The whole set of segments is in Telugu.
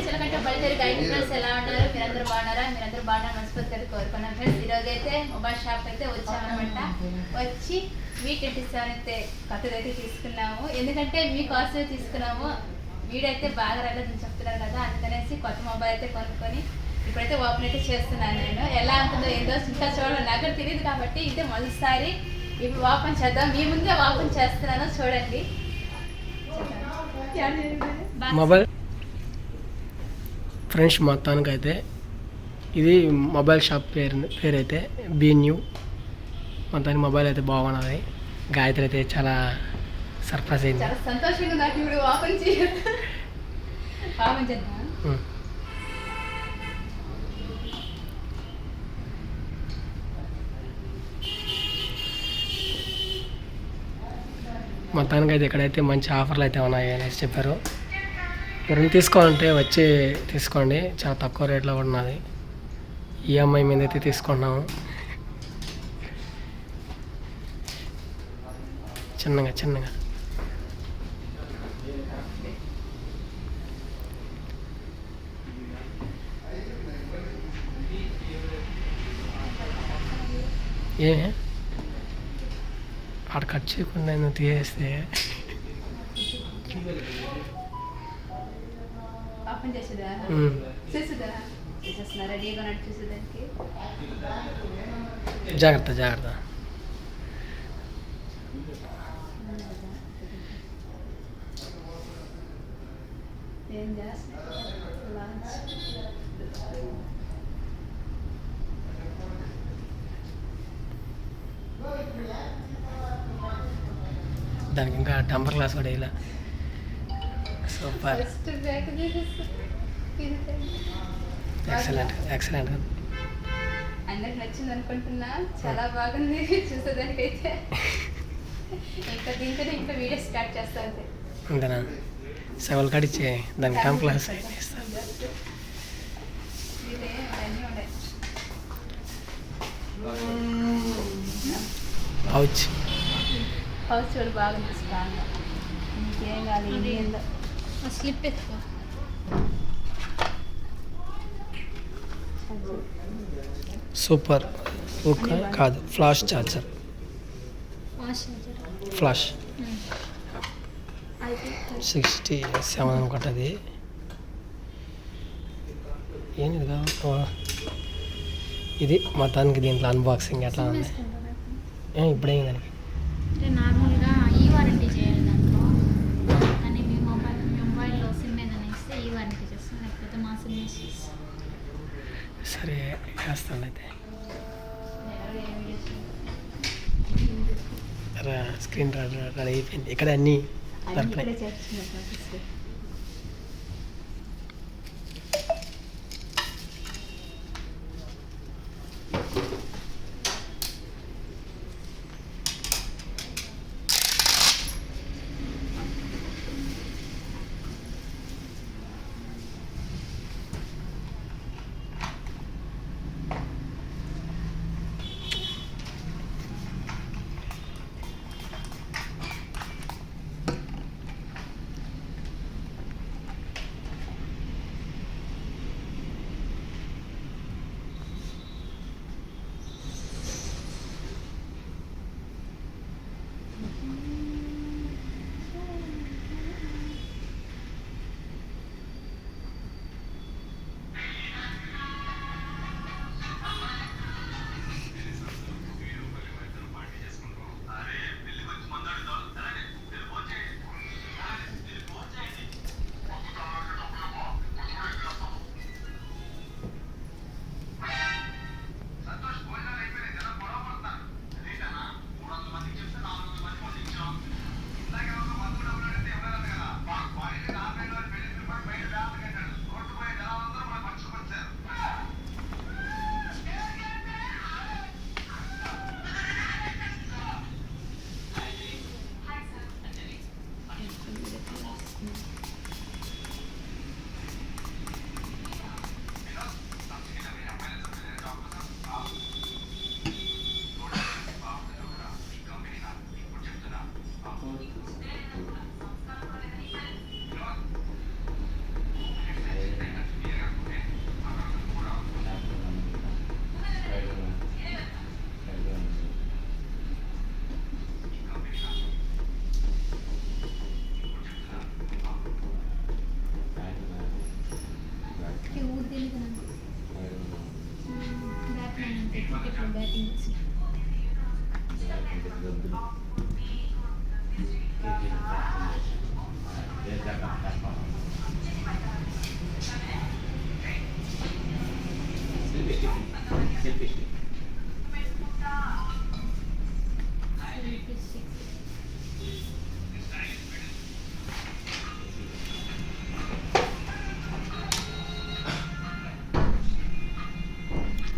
చిలకంటే బయలుదేరి గైడ్ ఫ్రెండ్స్ ఎలా ఉన్నారు? మీరందరూ బాగున్నారా? మీరందరూ బాగున్నారు మనస్ఫూర్తిగా కోరుకున్నాం ఫ్రెండ్స్. ఈరోజు అయితే మొబైల్ షాప్ అయితే వచ్చామన్నమాట. వచ్చి V27 అయితే కొత్తదైతే తీసుకున్నాము. ఎందుకంటే మీకోసమే తీసుకున్నాము. వీడైతే బాగా రాలేదని చెప్తున్నారు కదా, అందుకనేసి కొత్త మొబైల్ అయితే కొనుక్కొని ఇప్పుడైతే ఓపెన్ అయితే చేస్తున్నాను. నేను ఎలా ఉంటుందో ఏందో ఇంకా చూడాలి, నాకు తెలియదు కాబట్టి ఇదే మొదటిసారి ఇప్పుడు ఓపెన్ చేద్దాం. మీ ముందే ఓపెన్ చేస్తున్నాను, చూడండి. మొబైల్ ఫ్రెండ్స్ మొత్తానికైతే ఇది మొబైల్ షాప్ పేరైతే BNU. మొత్తానికి మొబైల్ అయితే బాగున్నది. గాయత్రి అయితే చాలా సర్ప్రైజ్ అయింది. చాలా సంతోషంగా నాకు ఇప్పుడు ఓపెన్ చేద్దాం. మొత్తానికి అయితే ఇక్కడైతే మంచి ఆఫర్లు అయితే ఉన్నాయి అనేసి చెప్పారు. ఎవరైనా తీసుకోవాలంటే వచ్చి తీసుకోండి, చాలా తక్కువ రేట్లో ఉన్నది. EMI మీద అయితే తీసుకున్నాము. చిన్నగా చిన్నగా ఏ ఆడ కట్ చేయకుండా నువ్వు తీసేస్తే ఓపెన్ చేసేదా? చేసేదా? చేసేస్తున్నా, రెడీగా నడిచి చూసేదానికి. జాగ్రత్త జాగ్రత్త. ఏం చేస్తా దానికి ఇంకా టెంపర్ గ్లాస్ కూడా ఇలా సూపర్, ఎక్సలెంట్ ఎక్సలెంట్. అందరికి నచ్చింది అనుకుంటున్నా, చాలా బాగుంది చూసేదానికి అయితే. ఇంకా దీంతో ఇంకా వీడియో స్టార్ట్ చేస్తా అంతే. అంతేనా? సెవెల్ కడిచ్చే దానికి టెంపర్ గ్లాస్ అవుచ్ హౌస్ చూడు బాగుంది, స్ట్రాంగ్. ఇంకేం కాదు, ఇండియన్లో స్లిప్ ఎత్తుకో. సూపర్. ఓకే కాదు, ఫ్లాష్ ఛార్జర్. ఫ్లాష్ 67 అనుకుంటుంది. ఏంది కాదు ఇది. మొత్తానికి దీంట్లో అన్బాక్సింగ్ ఎట్లా ఉంది ఇప్పుడేంది దానికి? నార్మల్గా ఈ వారంటీ చేయాలి దాంట్లో, కానీ మీ మొబైల్లో సిమ్ ఏదైనా ఇస్తే ఈ వారంటీ చేస్తాం, లేకపోతే మా సిమ్ వేసేస్తాం. సరే వేస్తాను అయితే. స్క్రీన్ రెడీ అయిపోయింది. ఇక్కడ అన్నీ దొరుకుతాయి. తెలియదు నాకు. బ్యాట్మెన్ అంటే క్రికెట్లో బ్యాటింగ్ చేసి.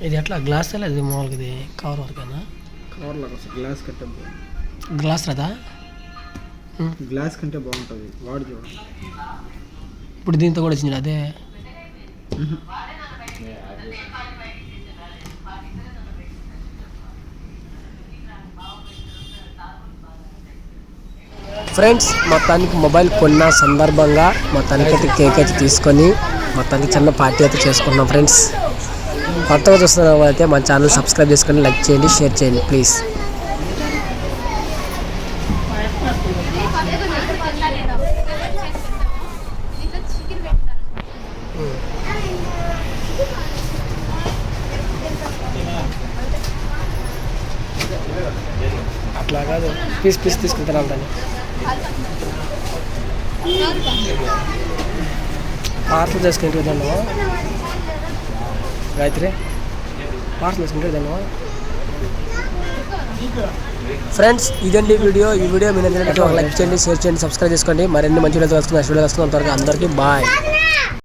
ఇది ఎట్లా గ్లాస్ అది మామూలుగా ఇది కవర్ వరకేనా? కవర్లో గ్లాస్ కంటే గ్లాస్ రాదా? గ్లాస్ కంటే బాగుంటుంది వాడు చూడండి. ఇప్పుడు దీంతో కూడా వచ్చింది అదే. ఫ్రెండ్స్ మొత్తానికి మొబైల్ కొన్న సందర్భంగా మొత్తానికి అయితే కేక్ అయితే తీసుకొని మొత్తానికి చిన్న పార్టీ అయితే చేసుకున్నాం ఫ్రెండ్స్. కొత్తగా చూస్తున్న వాళ్ళైతే మన ఛానల్ సబ్స్క్రైబ్ చేసుకొని లైక్ చేయండి, షేర్ చేయండి ప్లీజ్. అట్లా కాదు, పీస్ పీస్ తీసుకుంటాను దాన్ని. పార్సల్ చేసుకుంటే దాన్ని గాయత్రి, పార్సల్ చేసుకుంటే దాన్ని. ఫ్రెండ్స్ ఇదండి వీడియో. ఈ వీడియో మీరు లైక్ చేయండి, షేర్ చేయండి, సబ్స్క్రైబ్ చేసుకోండి. మరిన్ని మంచి వీడియోస్ వస్తున్నాయి. నెక్స్ట్ వీడియో వస్తున్నంత వరకు అందరికీ బాయ్.